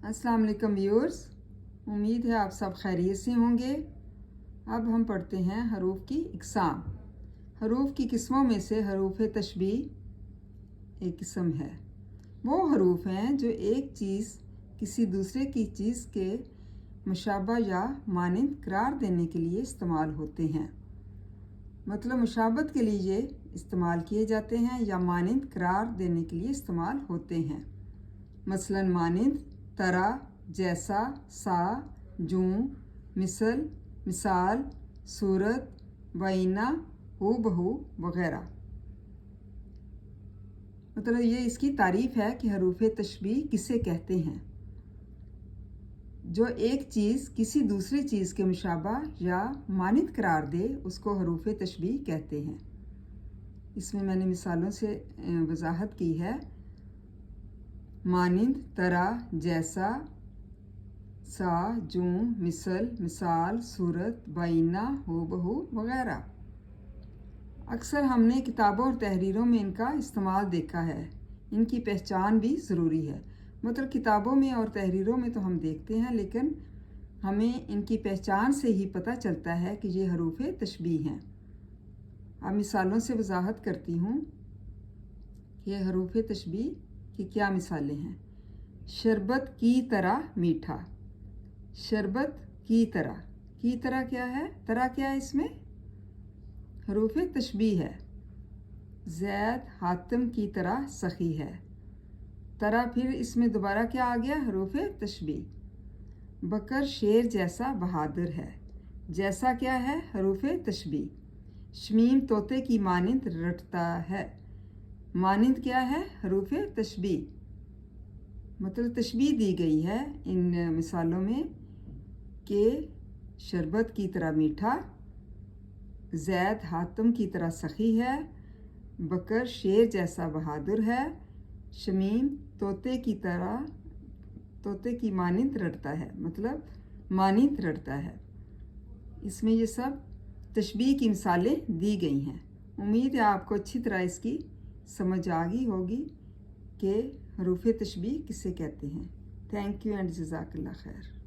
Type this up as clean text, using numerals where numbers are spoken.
अस्सलाम वालेकुम व्यूअर्स, उम्मीद है आप सब खैरियत से होंगे। अब हम पढ़ते हैं हरूफ की इकसाम। हरूफ की किस्मों में से हरूफ तशबीह एक किस्म है। वो हरूफ हैं जो एक चीज़ किसी दूसरे की चीज़ के मुशाबा या मानिंद करार देने के लिए इस्तेमाल होते हैं। मतलब मुशाबत के लिए इस्तेमाल किए जाते हैं या मानिंद करार देने के लिए इस्तेमाल होते हैं। मसलन मानिंद, तरह, जैसा, सा, जूं, मिसल, मिसाल, सूरत, बैना, हूबहू वगैरह। मतलब ये इसकी तारीफ़ है कि हरूफ तशबीह किसे कहते हैं। जो एक चीज़ किसी दूसरी चीज़ के मुशाबा या मानिंद करार दे उसको हरूफ तशबीह कहते हैं। इसमें मैंने मिसालों से वजाहत की है। मानिंद, तरह, जैसा, सा, जूं, मिसल, मिसाल, सूरत, बैना, हूबहू वगैरह। अक्सर हमने किताबों और तहरीरों में इनका इस्तेमाल देखा है। इनकी पहचान भी ज़रूरी है। मतलब किताबों में और तहरीरों में तो हम देखते हैं, लेकिन हमें इनकी पहचान से ही पता चलता है कि ये हरूफ तशबीह हैं। अब मिसालों से वजाहत करती हूँ कि हरूफ तशबीह की क्या मिसालें हैं। शरबत की तरह मीठा। शरबत की तरह क्या है? तरह क्या है? इसमें हरूफ तशबीह है। ज़ैद हातिम की तरह सखी है। तरह फिर इसमें दोबारा क्या आ गया? हरूफ तशबीह। बकर शेर जैसा बहादुर है। जैसा क्या है? हरूफ तशबीह। शमीम तोते की मानिंद रटता है। मानिंद क्या है? हरूफ तशबीह। मतलब तशबीह दी गई है इन मिसालों में कि शरबत की तरह मीठा, ज़ैद हातिम की तरह सखी है, बकर शेर जैसा बहादुर है, शमीम तोते की मानिंद रटता है। मतलब मानिंद रटता है। इसमें ये सब तशबीह की मिसालें दी गई हैं। उम्मीद है आपको अच्छी तरह इसकी समझ आ गई होगी कि हरूफ तशबीह किसे कहते हैं। थैंक यू एंड जज़ाकल्लाह खैर।